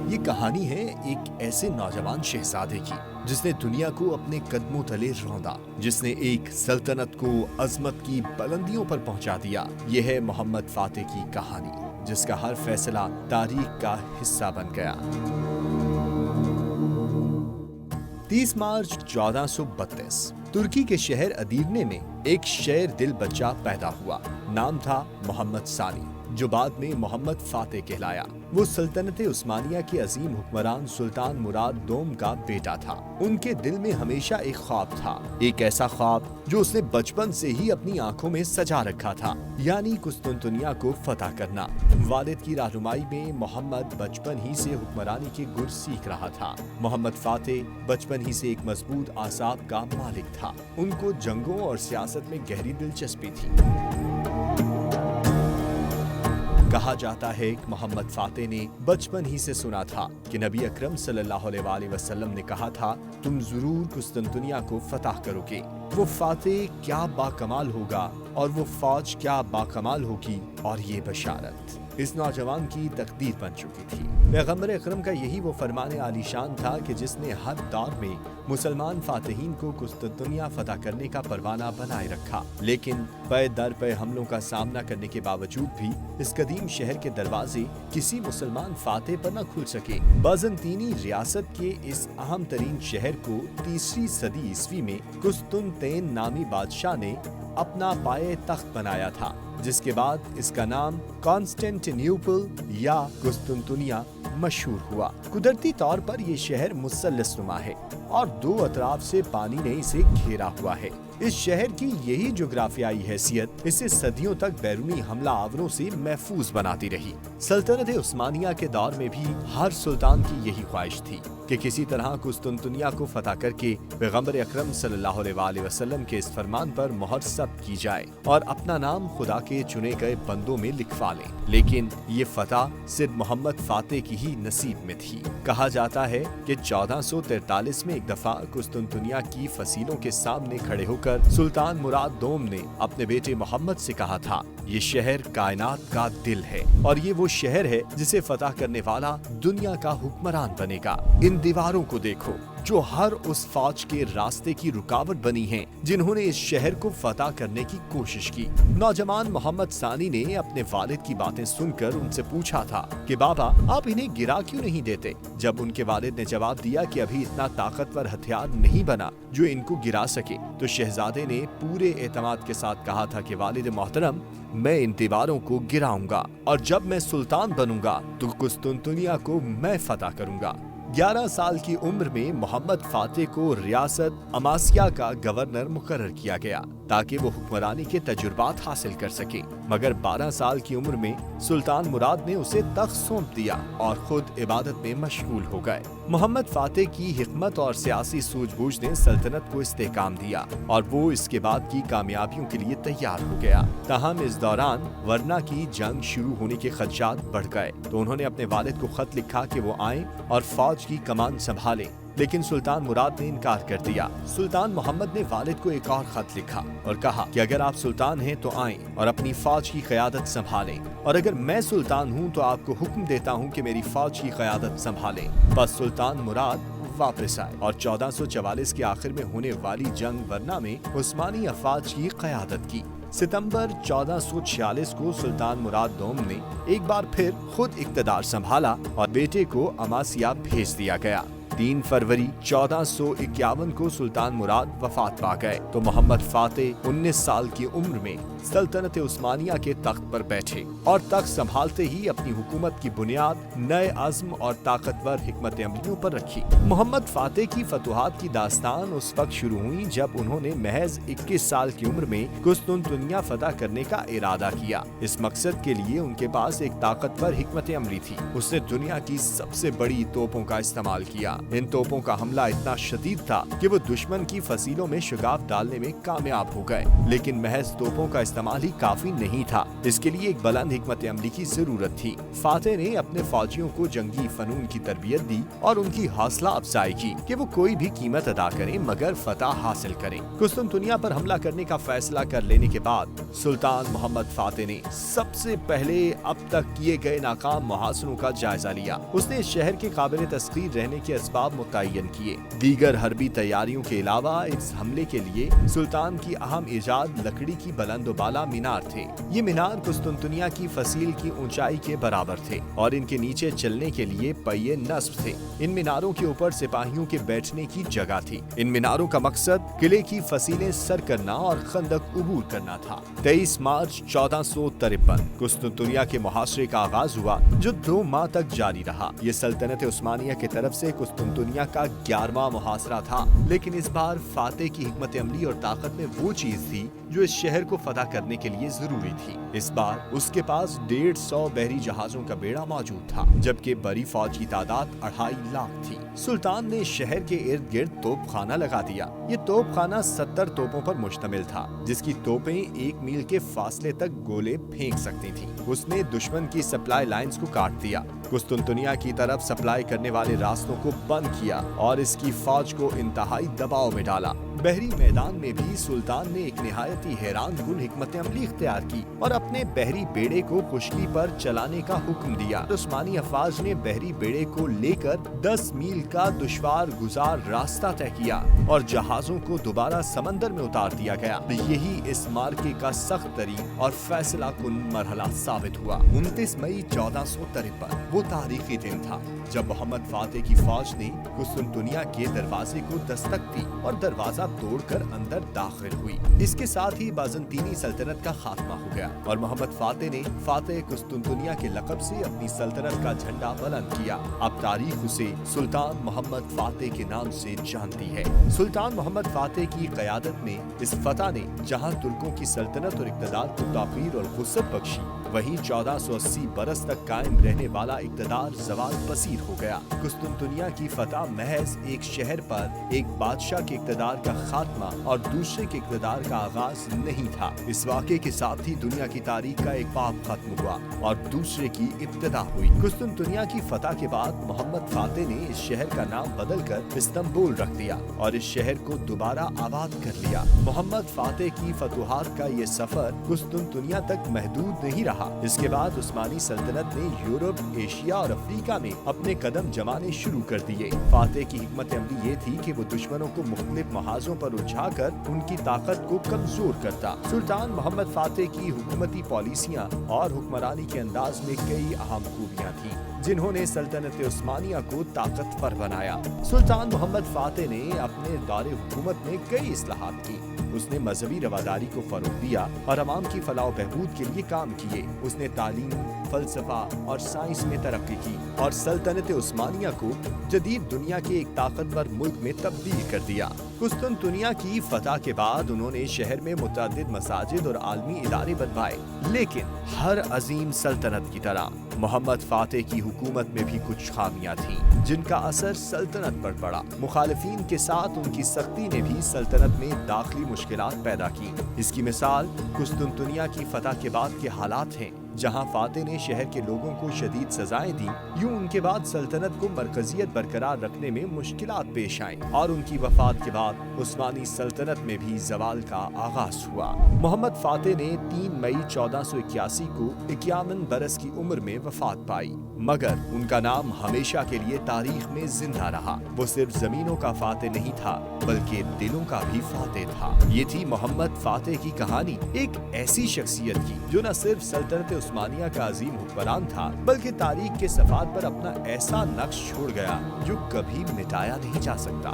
یہ کہانی ہے ایک ایسے نوجوان شہزادے کی جس نے دنیا کو اپنے قدموں تلے روندا، جس نے ایک سلطنت کو عظمت کی بلندیوں پر پہنچا دیا۔ یہ ہے محمد فاتح کی کہانی، جس کا ہر فیصلہ تاریخ کا حصہ بن گیا۔ 30 مارچ 1432 ترکی کے شہر ادیرنے میں ایک شیر دل بچہ پیدا ہوا۔ نام تھا محمد ثانی، جو بعد میں محمد فاتح کہلایا۔ وہ سلطنت عثمانیہ کے عظیم حکمران سلطان مراد دوم کا بیٹا تھا۔ ان کے دل میں ہمیشہ ایک خواب تھا، ایک ایسا خواب جو اس نے بچپن سے ہی اپنی آنکھوں میں سجا رکھا تھا، یعنی قسطنطنیہ کو فتح کرنا۔ والد کی رہنمائی میں محمد بچپن ہی سے حکمرانی کے گر سیکھ رہا تھا۔ محمد فاتح بچپن ہی سے ایک مضبوط اعصاب کا مالک تھا۔ ان کو جنگوں اور سیاست میں گہری دلچسپی تھی۔ کہا جاتا ہے کہ محمد فاتح نے بچپن ہی سے سنا تھا کہ نبی اکرم صلی اللہ علیہ وآلہ وسلم نے کہا تھا، تم ضرور قسطنطنیہ کو فتح کرو گے۔ وہ فاتح کیا باکمال ہوگا اور وہ فوج کیا باکمال ہوگی، اور یہ بشارت اس نوجوان کی تقدیر بن چکی تھی۔ پیغمبر اکرم کا یہی وہ فرمان عالی شان تھا کہ جس نے ہر دور میں مسلمان فاتحین کو قسطنطنیہ فتح کرنے کا پروانہ بنائے رکھا، لیکن پے در پے حملوں کا سامنا کرنے کے باوجود بھی اس قدیم شہر کے دروازے کسی مسلمان فاتح پر نہ کھل سکے۔ بازنطینی ریاست کے اس اہم ترین شہر کو 3 صدی عیسوی میں قسطنطین نامی بادشاہ نے اپنا پائے تخت بنایا تھا، جس کے بعد اس کا نام کانسٹینٹینیوپل یا قسطنطنیہ مشہور ہوا۔ قدرتی طور پر یہ شہر مثلث نما ہے اور 2 اطراف سے پانی نے اسے گھیرا ہوا ہے۔ اس شہر کی یہی جغرافیائی حیثیت اسے صدیوں تک بیرونی حملہ آوروں سے محفوظ بناتی رہی۔ سلطنت عثمانیہ کے دور میں بھی ہر سلطان کی یہی خواہش تھی کہ کسی طرح قسطنطنیہ کو فتح کر کے پیغمبر اکرم صلی اللہ علیہ وآلہ وسلم کے اس فرمان پر مہر ثبت کی جائے اور اپنا نام خدا کے چنے گئے بندوں میں لکھوا لیں۔ لیکن یہ فتح صرف محمد فاتح کی ہی نصیب میں تھی۔ کہا جاتا ہے کہ 1443 میں ایک دفعہ قسطنطنیہ کی فصیلوں کے سامنے کھڑے ہو کر سلطان مراد دوم نے اپنے بیٹے محمد سے کہا تھا، یہ شہر کائنات کا دل ہے اور یہ وہ شہر ہے جسے فتح کرنے والا دنیا کا حکمران بنے گا۔ ان دیواروں کو دیکھو جو ہر اس فوج کے راستے کی رکاوٹ بنی ہیں جنہوں نے اس شہر کو فتح کرنے کی کوشش کی۔ نوجوان محمد ثانی نے اپنے والد کی باتیں سن کر ان سے پوچھا تھا کہ بابا، آپ انہیں گرا کیوں نہیں دیتے؟ جب ان کے والد نے جواب دیا کہ ابھی اتنا طاقتور ہتھیار نہیں بنا جو ان کو گرا سکے، تو شہزادے نے پورے اعتماد کے ساتھ کہا تھا کہ والد محترم، میں ان دیواروں کو گراؤں گا اور جب میں سلطان بنوں گا تو قسطنطنیہ کو میں فتح کروں گا۔ 11 سال کی عمر میں محمد فاتح کو ریاست اماسیا کا گورنر مقرر کیا گیا تاکہ وہ حکمرانی کے تجربات حاصل کر سکے، مگر 12 سال کی عمر میں سلطان مراد نے اسے تخت سونپ دیا اور خود عبادت میں مشغول ہو گئے۔ محمد فاتح کی حکمت اور سیاسی سوجھ بوجھ نے سلطنت کو استحکام دیا اور وہ اس کے بعد کی کامیابیوں کے لیے تیار ہو گیا۔ تاہم اس دوران ورنا کی جنگ شروع ہونے کے خدشات بڑھ گئے، تو انہوں نے اپنے والد کو خط لکھا کہ وہ آئیں اور فوج کی کمان سنبھالیں، لیکن سلطان مراد نے انکار کر دیا۔ سلطان محمد نے والد کو ایک اور خط لکھا اور کہا کہ اگر آپ سلطان ہیں تو آئیں اور اپنی فوج کی قیادت سنبھالیں، اور اگر میں سلطان ہوں تو آپ کو حکم دیتا ہوں کہ میری فوج کی قیادت سنبھالیں۔ بس سلطان مراد واپس آئے اور 1444 کے آخر میں ہونے والی جنگ ورنا میں عثمانی افواج کی قیادت کی۔ ستمبر 1446 کو سلطان مراد دوم نے ایک بار پھر خود اقتدار سنبھالا اور بیٹے کو اماسیا بھیج دیا گیا۔ 3 فروری 1451 کو سلطان مراد وفات پا گئے تو محمد فاتح 19 سال کی عمر میں سلطنت عثمانیہ کے تخت پر بیٹھے اور تخت سنبھالتے ہی اپنی حکومت کی بنیاد نئے عزم اور طاقتور حکمت عملیوں پر رکھی۔ محمد فاتح کی فتوحات کی داستان اس وقت شروع ہوئی جب انہوں نے محض 21 سال کی عمر میں قسطنطنیہ فتح کرنے کا ارادہ کیا۔ اس مقصد کے لیے ان کے پاس ایک طاقتور حکمت عملی تھی۔ اس نے دنیا کی سب سے بڑی توپوں کا استعمال کیا इन तोपों का हमला इतना शदीद था कि वो दुश्मन की फसीलों में शुगाफ डालने में कामयाब हो गए, लेकिन महज तोपों का इस्तेमाल ही काफी नहीं था। इसके लिए एक बुलंद हिकमत अमली की जरूरत थी। फातेह ने अपने फौजियों को जंगी फनून की तरबियत दी और उनकी हौसला अफजाई की कि वो कोई भी कीमत अदा करें मगर फतह हासिल करें। कुस्तुनतुनिया पर हमला करने का फैसला कर लेने के बाद सुल्तान मोहम्मद फातेह ने सबसे पहले अब तक किए गए नाकाम मुहासरों का जायजा लिया। उसने इस शहर के काबिल तस्खीर रहने के असबाब मुतय्यन किए। दीगर हरबी तैयारियों के अलावा इस हमले के लिए सुल्तान की अहम इजाद लकड़ी की बुलंद बाला मीनार थे। ये मीनार कुस्तुनतुनिया की फसील की ऊंचाई के बराबर थे और इनके नीचे चलने के लिए पहिए नस्ब थे। इन मीनारों के ऊपर सिपाहियों के बैठने की जगह थी। इन मीनारों का मकसद किले की फसीलें सर करना और खंदक उबूर करना था। 23 मार्च 1453 कुस्तुनतुनिया के मुहासरे का आगाज हुआ जो 2 माह तक जारी रहा। ये सल्तनत उस्मानिया की तरफ से कुस्तुनतुनिया का 11वां मुहासरा था, लेकिन इस बार फातेह की हिकमत अमली और ताकत में वो चीज थी जो इस शहर को फतह करने के लिए जरूरी थी। इस बार उसके पास 150 बहरी जहाजों का बेड़ा मौजूद था, जबकि बड़ी फौज की तादाद 2.5 लाख थी। सुल्तान ने शहर के इर्द गिर्द तोपखाना लगा दिया। ये तोपखाना 70 तोपों पर मुश्तमिल था, जिसकी तोपें 1 मील के फासले तक गोले फेंक सकती थीं। उसने दुश्मन की सप्लाई लाइंस को काट दिया, कुस्तुनतुनिया की तरफ सप्लाई करने वाले रास्तों को बंद किया और इसकी फौज को इंतहाई दबाव में डाला। बहरी मैदान में भी सुल्तान ने एक निहायती हैरान कुन हिकमत अमली इख्तियार की और अपने बहरी बेड़े को खुश्की पर चलाने का हुक्म दिया। उस्मानी अफवाज ने बहरी बेड़े को लेकर 10 मील का दुश्वार गुजार रास्ता तय किया और जहाजों को दोबारा समंदर में उतार दिया गया। यही इस मार्के का सख्त तरीन और फैसला कुन मरहला साबित हुआ। 29 मई 1453 वो तारीखी दिन था जब मोहम्मद फातेह की फौज ने कुस्तुनतुनिया के दरवाजे को दस्तक दी और दरवाजा तोड़कर अंदर दाखिल हुई। इसके साथ ही बाज़ंतीनी सल्तनत का खात्मा हो गया और मोहम्मद फातेह ने फातेह कुस्तुनतुनिया के लक़ब से अपनी सल्तनत का झंडा बुलंद किया। अब तारीख उसे सुल्तान मोहम्मद फातेह के नाम से जानती है। सुल्तान मोहम्मद फातेह की क़यादत में इस फतह ने जहां तुर्कों की सल्तनत और इक़्तिदार को ताक़ीर और ख़ुस्सत बख्शी, वहीं 1480 बरस तक कायम रहने वाला इक़्तिदार ज़वाल पसीर हो गया। कुस्तुनतुनिया की फतह महज एक शहर पर एक बादशाह के इक़्तिदार का खात्मा और दूसरे के इक़्तिदार का आगाज नहीं था। इस वाक़े के साथ ही दुनिया की तारीख का एक बाब खत्म हुआ और दूसरे की इब्तिदा हुई। कुस्तुनतुनिया की फतह के बाद मोहम्मद फातेह ने इस शहर का नाम बदलकर इस्तांबुल रख दिया और इस शहर को दोबारा आबाद कर लिया। मोहम्मद फातेह की फतुहात का ये सफर कुस्तुनतुनिया तक महदूद नहीं रहा। इसके बाद उस्मानी सल्तनत ने यूरोप, एशिया और अफ्रीका में अपने कदम जमाने शुरू कर दिए। फातेह की हिकमत अमली ये थी कि वो दुश्मनों को मुख्तलिफ महाजों पर उलझाकर उनकी ताकत को कमजोर करता। सुल्तान मोहम्मद फातेह की हुकूमती पॉलिसियां और हुक्मरानी के अंदाज में कई अहम खूबियां थीं, जिन्होंने सल्तनत उस्मानिया को ताकतवर बनाया। सुल्तान मोहम्मद फातेह ने अपने दौरे हुकूमत में कई इस्लाहात की। उसने मजहबी रवादारी को फरोग दिया और अवाम की फलाह बहबूद के लिए काम किए। उसने तालीम, फलसफा और साइंस में तरक्की की और सल्तनत उस्मानिया को जदीद दुनिया के एक ताकतवर मुल्क में तब्दील कर दिया। कुस्तुनतुनिया की फतह के बाद उन्होंने शहर में मुतअद्दिद मसाजिद और आलमी इदारे बनवाए, लेकिन हर अजीम सल्तनत की तरह मोहम्मद फातेह की हुकूमत में भी कुछ खामियां थीं, जिनका असर सल्तनत पर पड़ा। मुखालिफिन के साथ उनकी सख्ती ने भी सल्तनत में दाखिली मुश्किलात पैदा की। इसकी मिसाल कुस्तुनतुनिया की फतह के बाद के हालात हैं, जहां फातेह ने शहर के लोगों को शदीद सजाएं दी। यूं उनके बाद सल्तनत को मरकजियत बरकरार रखने में मुश्किलात पेश आईं और उनकी वफात के बाद उस्मानी सल्तनत में भी ज़वाल का आगाज हुआ। मोहम्मद फातेह ने 3 मई 1481 को 51 बरस की उम्र में वफात पाई, मगर उनका नाम हमेशा के लिए तारीख में जिंदा रहा। वो सिर्फ जमीनों का फातेह नहीं था, बल्कि दिलों का भी फातेह था। ये थी मोहम्मद फातेह की कहानी, एक ऐसी शख्सियत की जो न सिर्फ सल्तनत उस्मानिया का अजीम हुक्मरान था, बल्कि तारीख के सफ़ात पर अपना ऐसा नक्श छोड़ गया जो कभी मिटाया नहीं जा सकता।